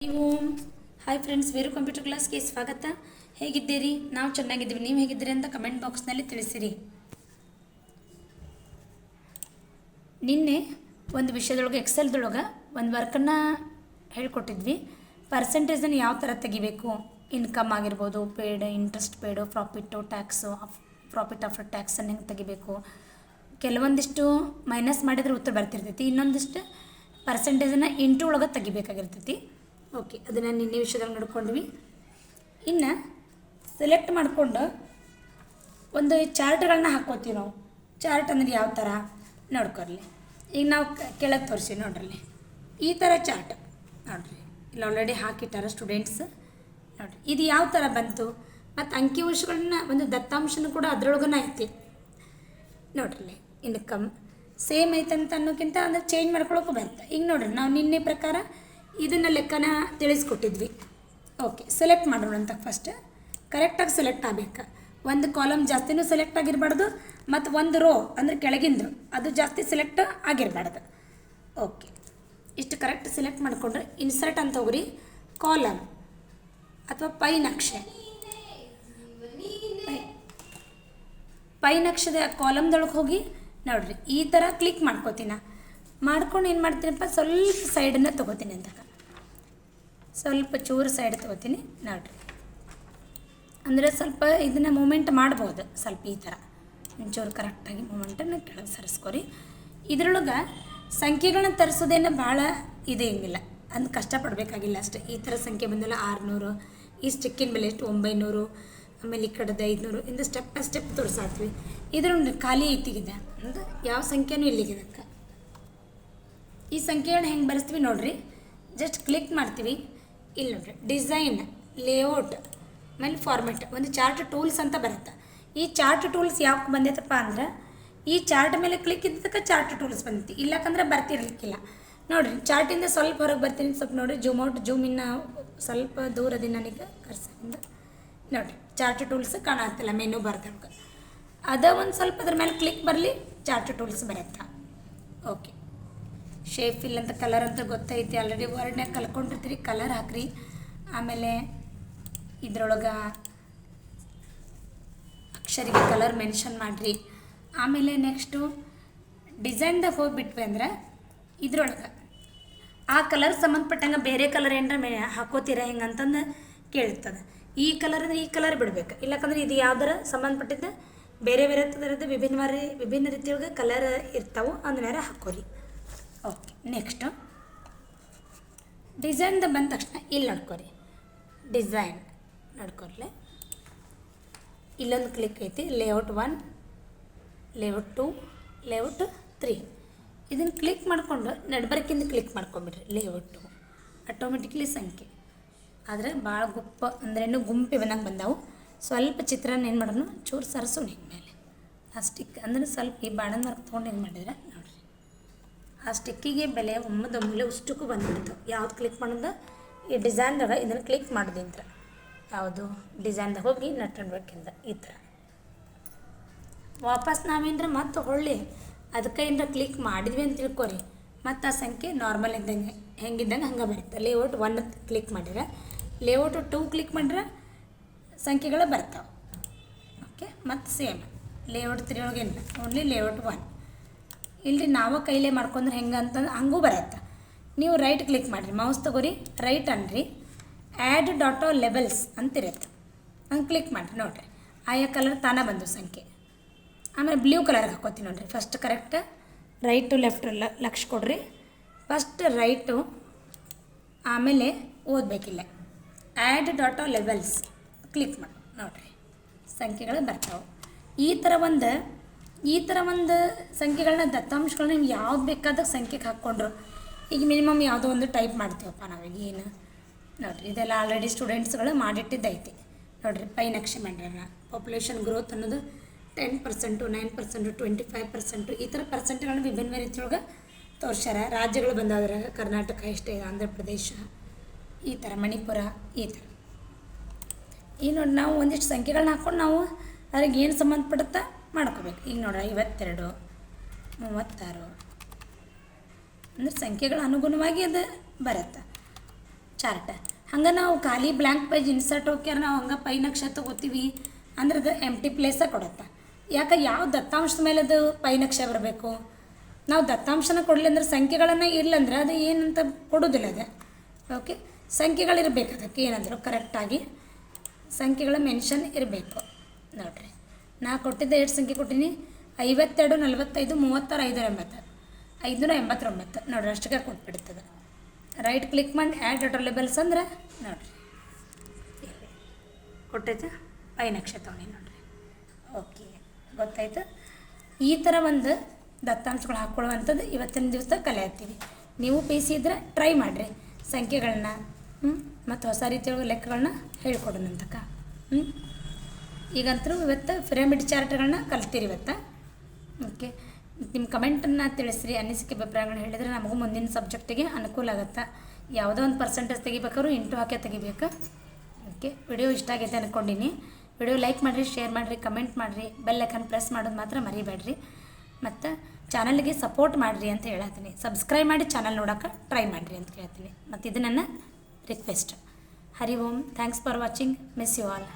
ನೀವು hi friends, wear computer ಕ್ಲಾಸ್ಗೆ ಸ್ವಾಗತ. ಹೇಗಿದ್ದೀರಿ? ನಾವು ಚೆನ್ನಾಗಿದ್ದೀವಿ. ನೀವು ಹೇಗಿದ್ದೀರಿ ಅಂತ ಕಮೆಂಟ್ ಬಾಕ್ಸ್ನಲ್ಲಿ ತಿಳಿಸಿರಿ. ನಿನ್ನೆ ಒಂದು ವಿಷಯದೊಳಗೆ ಎಕ್ಸೆಲ್ದೊಳಗೆ ಒಂದು ವರ್ಕನ್ನು ಹೇಳ್ಕೊಟ್ಟಿದ್ವಿ. ಪರ್ಸೆಂಟೇಜನ್ನು ಯಾವ ಥರ ತೆಗಿಬೇಕು, ಇನ್ಕಮ್ ಆಗಿರ್ಬೋದು, paid, interest ಪೇಡು, profit, tax, profit after ಟ್ಯಾಕ್ಸನ್ನು ಹೆಂಗೆ ತೆಗಿಬೇಕು. ಕೆಲವೊಂದಿಷ್ಟು ಮೈನಸ್ ಮಾಡಿದರೆ ಉತ್ತರ ಬರ್ತಿರ್ತೈತಿ, ಇನ್ನೊಂದಿಷ್ಟು ಪರ್ಸೆಂಟೇಜನ್ನು ಇಂಟು ಒಳಗೆ ತೆಗಿಬೇಕಾಗಿರ್ತೈತಿ. ಓಕೆ, ಅದನ್ನು ನಿನ್ನೆ ವಿಷಯದಲ್ಲಿ ನೋಡ್ಕೊಂಡ್ವಿ. ಇನ್ನು ಸೆಲೆಕ್ಟ್ ಮಾಡಿಕೊಂಡು ಒಂದು ಚಾರ್ಟ್ಗಳನ್ನ ಹಾಕ್ಕೋತೀವಿ ನಾವು. ಚಾರ್ಟ್ ಅಂದರೆ ಯಾವ ಥರ ನೋಡ್ಕೊರ್ಲಿ. ಈಗ ನಾವು ಕೆಳಗೆ ತೋರಿಸಿ ನೋಡ್ರಲ್ಲಿ, ಈ ಥರ ಚಾರ್ಟ್ ನೋಡ್ರಿ. ಇಲ್ಲಿ ಆಲ್ರೆಡಿ ಹಾಕಿಟ್ಟಾರ ಸ್ಟೂಡೆಂಟ್ಸ್ ನೋಡಿರಿ. ಇದು ಯಾವ ಥರ ಬಂತು, ಮತ್ತು ಅಂಕಿಅಂಶಗಳನ್ನ ಒಂದು ದತ್ತಾಂಶನೂ ಕೂಡ ಅದರೊಳಗನ ಐತಿ ನೋಡ್ರಿ. ಇನ್ಕಮ್ ಸೇಮ್ ಐತಂತ ಅನ್ನೋಕ್ಕಿಂತ ಅಂದರೆ ಚೇಂಜ್ ಮಾಡ್ಕೊಳಕ್ಕೂ ಬರುತ್ತೆ. ಈಗ ನೋಡ್ರಿ, ನಾವು ನಿನ್ನೆ ಪ್ರಕಾರ ಇದನ್ನು ಲೆಕ್ಕನ ತಿಳಿಸ್ಕೊಟ್ಟಿದ್ವಿ. ಓಕೆ, ಸೆಲೆಕ್ಟ್ ಮಾಡೋಣ ಅಂತ. ಫಸ್ಟ್ ಕರೆಕ್ಟಾಗಿ ಸೆಲೆಕ್ಟ್ ಆಗಬೇಕು. ಒಂದು ಕಾಲಮ್ ಜಾಸ್ತಿನೂ ಸೆಲೆಕ್ಟ್ ಆಗಿರಬಾರ್ದು, ಮತ್ತು ಒಂದು ರೋ ಅಂದರೆ ಕೆಳಗಿಂದು ಅದು ಜಾಸ್ತಿ ಸೆಲೆಕ್ಟ್ ಆಗಿರಬಾರ್ದು. ಓಕೆ, ಇಷ್ಟು ಕರೆಕ್ಟ್ ಸೆಲೆಕ್ಟ್ ಮಾಡಿಕೊಂಡ್ರೆ ಇನ್ಸರ್ಟ್ ಅಂತ ಹೋಗ್ರಿ, ಕಾಲಮ್ ಅಥವಾ ಪೈ ನಕ್ಷೆ. ಪೈ ನಕ್ಷದ ಕಾಲಮ್ದೊಳಗೆ ಹೋಗಿ ನೋಡ್ರಿ, ಈ ಥರ ಕ್ಲಿಕ್ ಮಾಡ್ಕೋತೀನಿ. ಮಾಡ್ಕೊಂಡು ಏನು ಮಾಡ್ತೀನಪ್ಪ, ಸ್ವಲ್ಪ ಸೈಡನ್ನು ತೊಗೋತೀನಿ ಅಂತ, ಸ್ವಲ್ಪ ಚೂರು ಸೈಡ್ ತೊಗೋತೀನಿ ನೋಡ್ರಿ. ಅಂದರೆ ಸ್ವಲ್ಪ ಇದನ್ನು ಮೂಮೆಂಟ್ ಮಾಡ್ಬೋದು, ಸ್ವಲ್ಪ ಈ ಥರ ಒಂಚೂರು ಕರೆಕ್ಟಾಗಿ ಮೂಮೆಂಟನ್ನು ಕೆಳಗೆ ಸರಿಸ್ಕೊರಿ. ಇದರೊಳಗೆ ಸಂಖ್ಯೆಗಳನ್ನ ತರಿಸೋದೇನು ಭಾಳ ಇದೇನಿಲ್ಲ, ಅಂದು ಕಷ್ಟಪಡಬೇಕಾಗಿಲ್ಲ ಅಷ್ಟೇ. ಈ ಥರ ಸಂಖ್ಯೆ ಬಂದಲ್ಲ 600, ಈ ಸ್ಟಿಕ್ಕಿನ ಬೆಲೆ ಎಷ್ಟು 900, ಆಮೇಲೆ ಈ ಕಡೆದು 500, ಇಂದ ಸ್ಟೆಪ್ ಬೈ ಸ್ಟೆಪ್ ತೋರಿಸಾತ್ವಿ. ಇದ್ರೊಂದು ಖಾಲಿ ಐತಿಗಿದೆ ಅಂದ್ರೆ ಯಾವ ಸಂಖ್ಯೆನೂ ಇಲ್ಲಿಗಿದಕ್ಕೆ. ಈ ಸಂಖ್ಯೆಗಳನ್ನ ಹೆಂಗೆ ಬರೆಸ್ತೀವಿ ನೋಡಿರಿ. ಜಸ್ಟ್ ಕ್ಲಿಕ್ ಮಾಡ್ತೀವಿ. ಇಲ್ಲಿ ನೋಡಿರಿ, ಡಿಸೈನ್, ಲೇಔಟ್, ಆಮೇಲೆ ಫಾರ್ಮೆಟ್, ಒಂದು ಚಾರ್ಟ್ ಟೂಲ್ಸ್ ಅಂತ ಬರುತ್ತೆ. ಈ ಚಾರ್ಟ್ ಟೂಲ್ಸ್ ಯಾಕೆ ಬಂದೈತಪ್ಪ ಅಂದ್ರೆ, ಈ ಚಾರ್ಟ್ ಮೇಲೆ ಕ್ಲಿಕ್ ಇದ್ದಕ್ಕೆ ಚಾರ್ಟ್ ಟೂಲ್ಸ್ ಬಂದೈತಿ. ಇಲ್ಲಕಂದ್ರೆ ಬರ್ತಿರ್ಲಿಕ್ಕಿಲ್ಲ ನೋಡಿರಿ. ಚಾರ್ಟಿಂದ ಸ್ವಲ್ಪ ಹೊರಗೆ ಬರ್ತೀನಿ, ಸ್ವಲ್ಪ ನೋಡಿರಿ, ಜೂಮ್ ಔಟ್ ಜೂಮ್ ಇನ್ನು ಸ್ವಲ್ಪ ದೂರದಿಂದ ನನಗೆ ಕರ್ಸದಿಂದ ನೋಡಿರಿ, ಚಾರ್ಟ್ ಟೂಲ್ಸ್ ಕಾಣತ್ತಿಲ್ಲ ಮೆನು ಬರ್ದೊಳಗೆ. ಅದ ಒಂದು ಸ್ವಲ್ಪ ಅದ್ರ ಮೇಲೆ ಕ್ಲಿಕ್ ಬರಲಿ, ಚಾರ್ಟ್ ಟೂಲ್ಸ್ ಬರುತ್ತೆ. ಓಕೆ, ಶೇಪ್ ಫಿಲ್ ಅಂತ ಕಲರ್ ಅಂತ ಗೊತ್ತೈತಿ, ಆಲ್ರೆಡಿ ವರ್ಡ್ನಾಗ ಕಲ್ಕೊಂಡಿರ್ತೀರಿ, ಕಲರ್ ಹಾಕ್ರಿ. ಆಮೇಲೆ ಇದ್ರೊಳಗೆ ಅಕ್ಷರಿಗೆ ಕಲರ್ ಮೆನ್ಷನ್ ಮಾಡಿರಿ. ಆಮೇಲೆ ನೆಕ್ಸ್ಟು ಡಿಸೈನ್ದಾಗ ಹೋಗಿಬಿಟ್ವಿ ಅಂದ್ರೆ ಇದ್ರೊಳಗೆ ಆ ಕಲರ್ ಸಂಬಂಧಪಟ್ಟಂಗೆ ಬೇರೆ ಕಲರ್ ಏನಾರ ಹಾಕೋತೀರ ಹೆಂಗೆ ಅಂತಂದು ಕೇಳ್ತದೆ. ಈ ಕಲರ್ ಅಂದರೆ ಈ ಕಲರ್ ಬಿಡಬೇಕು, ಇಲ್ಲಕಂದ್ರೆ ಇದು ಯಾವ್ದಾರ ಸಂಬಂಧಪಟ್ಟಿದ್ದ ಬೇರೆ ಬೇರೆ ಥರದ್ದು ವಿಭಿನ್ನ ರೀತಿಯೊಳಗೆ ಕಲರ್ ಇರ್ತಾವೆ, ಅದನ್ನ ಹಾಕೋರಿ. ಓಕೆ, ನೆಕ್ಸ್ಟು ಡಿಸೈನ್ದ ಬಂದ ತಕ್ಷಣ ಇಲ್ಲಿ ನೋಡ್ಕೊರಿ, ಡಿಸೈನ್ ನೋಡ್ಕೊರ್ಲೆ. ಇಲ್ಲೊಂದು ಕ್ಲಿಕ್ ಐತಿ, ಲೇಔಟ್ 1, ಲೇಔಟ್ 2, ಲೇಔಟ್ 3. ಇದನ್ನು ಕ್ಲಿಕ್ ಮಾಡಿಕೊಂಡು ನಡ್ಬರ್ಕಿಂದ ಕ್ಲಿಕ್ ಮಾಡ್ಕೊಂಬಿಡ್ರಿ. ಲೇಔಟ್ 2 ಆಟೋಮೆಟಿಕ್ಲಿ ಸಂಖ್ಯೆ ಆದರೆ ಭಾಳ ಗುಪ್ಪ ಅಂದ್ರೇನು ಗುಂಪಿ ಬಂದಂಗೆ ಬಂದಾವು. ಸ್ವಲ್ಪ ಚಿತ್ರನ ಏನು ಮಾಡೋಣ, ಚೂರು ಸರಸೋಣ ಹಿಂಗೆ ಮೇಲೆ. ಆ ಸ್ಟಿಕ್ ಅಂದ್ರೆ ಸ್ವಲ್ಪ ಈ ಬಾಣದ ಮಾರ್ಕ್ ತೊಗೊಂಡು ಏನು ಮಾಡಿದ್ರೆ ನೋಡಿರಿ, ಆ ಸ್ಟಿಕ್ಕಿಗೆ ಬೆಲೆ ಒಮ್ಮದೊಮ್ಮಲೆ ಅಷ್ಟಕ್ಕೂ ಬಂದುಬಿಡ್ತು. ಯಾವ್ದು ಕ್ಲಿಕ್ ಮಾಡೋದು, ಈ ಡಿಸೈನ್ದಾಗ ಇದನ್ನು ಕ್ಲಿಕ್ ಮಾಡೋದಿಂತ್ರ ಯಾವುದು ಡಿಸೈನ್ದಾಗ ಹೋಗಿ ನಟ್ಕೊಂಡ್ಬೇಕಿಂದ ಈ ಥರ ವಾಪಸ್ ನಾವೇನ್ರ ಮತ್ತೆ ಹೊಳ್ಳಿ ಅದಕ್ಕೆ ಏನರ ಕ್ಲಿಕ್ ಮಾಡಿದ್ವಿ ಅಂತ ತಿಳ್ಕೊರಿ, ಮತ್ತು ಆ ಸಂಖ್ಯೆ ನಾರ್ಮಲ್ ಇದ್ದಂಗೆ ಹೆಂಗಿದ್ದಂಗೆ ಹಂಗೆ ಬರುತ್ತೆ. ಲೇಔಟ್ 1 ಕ್ಲಿಕ್ ಮಾಡಿದ್ರೆ, ಲೇಔಟ್ 2 ಕ್ಲಿಕ್ ಮಾಡಿದ್ರೆ ಸಂಖ್ಯೆಗಳು ಬರ್ತಾವೆ. ಓಕೆ, ಮತ್ತು ಸೇಮ್ ಲೇಔಟ್ 3 ಒಳಗೇನಿಲ್ಲ, ಓನ್ಲಿ ಲೇಔಟ್ 1. ಇಲ್ಲಿ ನಾವು ಕೈಲೇ ಮಾಡ್ಕೊಂಡ್ರೆ ಹೆಂಗೆ ಅಂತಂದ್ರೆ ಹಂಗೂ ಬರುತ್ತೆ. ನೀವು ರೈಟ್ ಕ್ಲಿಕ್ ಮಾಡಿರಿ, ಮೌಸ್ ತೊಗೋರಿ, ರೈಟ್ ಅನ್ರಿ, ಆ್ಯಡ್ ಡಾಟೋ ಲೆವೆಲ್ಸ್ ಅಂತಿರುತ್ತೆ, ಹಂಗೆ ಕ್ಲಿಕ್ ಮಾಡಿರಿ. ನೋಡಿರಿ, ಆಯಾ ಕಲರ್ ತಾನೇ ಬಂದು ಸಂಖ್ಯೆ. ಆಮೇಲೆ ಬ್ಲೂ ಕಲರ್ಗೆ ಹಾಕೋತೀನಿ ನೋಡಿರಿ. First correct right left lakh ಕೊಡ್ರಿ. ಫಸ್ಟ್ ರೈಟು, ಆಮೇಲೆ ಓದಬೇಕಿಲ್ಲ, ಆ್ಯಡ್ ಡಾಟೋ ಲೆವೆಲ್ಸ್ ಕ್ಲಿಕ್ ಮಾಡಿ ನೋಡಿರಿ, ಸಂಖ್ಯೆಗಳು ಬರ್ತಾವೆ. ಈ ಥರ ಒಂದು ಸಂಖ್ಯೆಗಳನ್ನ ದತ್ತಾಂಶಗಳನ್ನ ನಿಮ್ಗೆ ಯಾವ್ದು ಬೇಕಾದಾಗ ಸಂಖ್ಯೆಗೆ ಹಾಕ್ಕೊಂಡ್ರು. ಈಗ ಮಿನಿಮಮ್ ಯಾವುದೋ ಒಂದು ಟೈಪ್ ಮಾಡ್ತೀವಪ್ಪ ನಾವೀಗ ಏನು ನೋಡಿರಿ, ಇದೆಲ್ಲ ಆಲ್ರೆಡಿ ಸ್ಟೂಡೆಂಟ್ಸ್ಗಳು ಮಾಡಿಟ್ಟಿದ್ದೈತಿ ನೋಡಿರಿ. ಪೈ ನಕ್ಷೆ ಮಾಡ್ಯಾರ. ಪಾಪ್ಯುಲೇಷನ್ ಗ್ರೋತ್ ಅನ್ನೋದು 10%, 9%, 25%, ಈ ಥರ ಪರ್ಸೆಂಟ್ಗಳನ್ನ ವಿಭಿನ್ನ ರೀತಿಯೊಳಗೆ ತೋರಿಸ್ಯಾರ. ರಾಜ್ಯಗಳು ಬಂದಾದ್ರಾಗ ಕರ್ನಾಟಕ ಇಷ್ಟೇ, ಆಂಧ್ರ ಪ್ರದೇಶ, ಈ ಥರ ಮಣಿಪುರ, ಈ ಥರ. ಈಗ ನೋಡಿ, ನಾವು ಒಂದಿಷ್ಟು ಸಂಖ್ಯೆಗಳನ್ನ ಹಾಕ್ಕೊಂಡು ನಾವು ಅದ್ರಿಗೆ ಏನು ಸಂಬಂಧಪಡುತ್ತಾ ಮಾಡ್ಕೋಬೇಕು. ಈಗ ನೋಡ್ರಿ, 52, 36 ಅಂದರೆ ಸಂಖ್ಯೆಗಳ ಅನುಗುಣವಾಗಿ ಅದು ಬರುತ್ತೆ. ಚಾರ್ಟ್. ಹಂಗೆ ನಾವು ಖಾಲಿ ಬ್ಲ್ಯಾಂಕ್ ಪೇಜ್ ಇನ್ಸರ್ಟ್ ಹೋಗ್ಯಾರ ನಾವು ಹಂಗೆ ಪೈ ನಕ್ಷೆ ತೊಗೋತೀವಿ ಅಂದ್ರೆ ಅದು ಎಂಟಿ ಪ್ಲೇಸ ಕೊಡುತ್ತೆ. ಯಾಕೆ ಯಾವ ದತ್ತಾಂಶದ ಮೇಲೆ ಅದು ಪೈ ನಕ್ಷೆ ಬರಬೇಕು. ನಾವು ದತ್ತಾಂಶನ ಕೊಡಲಿ ಅಂದ್ರೆ ಸಂಖ್ಯೆಗಳನ್ನು ಇರ್ಲಂದ್ರೆ ಅದು ಏನಂತ ಕೊಡೋದಿಲ್ಲ ಅದು. ಓಕೆ, ಸಂಖ್ಯೆಗಳಿರಬೇಕು ಅದಕ್ಕೆ ಏನಂದ್ರು ಕರೆಕ್ಟಾಗಿ ಸಂಖ್ಯೆಗಳ ಮೆನ್ಷನ್ ಇರಬೇಕು. ನೋಡಿರಿ ನಾ ಕೊಟ್ಟಿದ್ದೆ ಎಷ್ಟು ಸಂಖ್ಯೆ ಕೊಟ್ಟೀನಿ 52 45 36 589 ನೋಡಿರಿ ಅಷ್ಟಕ್ಕೆ ಕೊಟ್ಬಿಡ್ತದೆ. ರೈಟ್ ಕ್ಲಿಕ್ ಮಾಡಿ ಆ್ಯಡ್ ಡಾಟಾ ಲೇಬಲ್ಸ್ ಅಂದ್ರೆ ನೋಡಿರಿ ಕೊಟ್ಟೈತೆ ಪೈ ನಕ್ಷೆ ತೊಗೊಂಡು ನೋಡಿರಿ. ಓಕೆ, ಗೊತ್ತಾಯ್ತು. ಈ ಥರ ಒಂದು ದತ್ತಾಂಶಗಳು ಹಾಕ್ಕೊಳ್ಳುವಂಥದ್ದು ಇವತ್ತಿನ ದಿವಸ ಕಲಿಯತ್ತೀವಿ. ನೀವು ಪಿ ಸಿ ಇದ್ದರೆ ಟ್ರೈ ಮಾಡಿರಿ ಸಂಖ್ಯೆಗಳನ್ನ ಮತ್ತು ಹೊಸ ರೀತಿಯೊಳಗೆ ಲೆಕ್ಕಗಳನ್ನ ಹೇಳ್ಕೊಡೋಣಂತಕ್ಕ. ಈಗಂತರೂ ಇವತ್ತು ಪಿರಮಿಡ್ ಚಾರ್ಟ್ಗಳನ್ನ ಕಲ್ತೀರಿ ಇವತ್ತು. ಓಕೆ, ನಿಮ್ಮ ಕಮೆಂಟನ್ನು ತಿಳಿಸ್ರಿ, ಅನಿಸಿಕೆ ಅಭಿಪ್ರಾಯಗಳನ್ನ ಹೇಳಿದರೆ ನಮಗೂ ಮುಂದಿನ ಸಬ್ಜೆಕ್ಟಿಗೆ ಅನುಕೂಲ ಆಗುತ್ತೆ. ಯಾವುದೋ ಒಂದು ಪರ್ಸೆಂಟೇಜ್ ತೆಗಿಬೇಕಾದ್ರೂ ಇಂಟು ಹಾಕೇ ತೆಗಿಬೇಕು. ಓಕೆ, ವಿಡಿಯೋ ಇಷ್ಟ ಆಗೈತೆ ಅಂದ್ಕೊಂಡಿನಿ. ವಿಡಿಯೋ ಲೈಕ್ ಮಾಡಿರಿ, ಶೇರ್ ಮಾಡಿರಿ, ಕಮೆಂಟ್ ಮಾಡಿರಿ, ಬೆಲ್ ಐಕನ್ ಪ್ರೆಸ್ ಮಾಡೋದು ಮಾತ್ರ ಮರಿಬೇಡ್ರಿ. ಮತ್ತು ಚಾನಲ್ಗೆ ಸಪೋರ್ಟ್ ಮಾಡಿರಿ ಅಂತ ಹೇಳ್ತೀನಿ. ಸಬ್ಸ್ಕ್ರೈಬ್ ಮಾಡಿ ಚಾನಲ್ ನೋಡೋಕೆ ಟ್ರೈ ಮಾಡಿರಿ ಅಂತ ಹೇಳ್ತೀನಿ. ಮತ್ತು ಇದು ನನ್ನ request. Hari Om. Thanks for watching. Miss you all.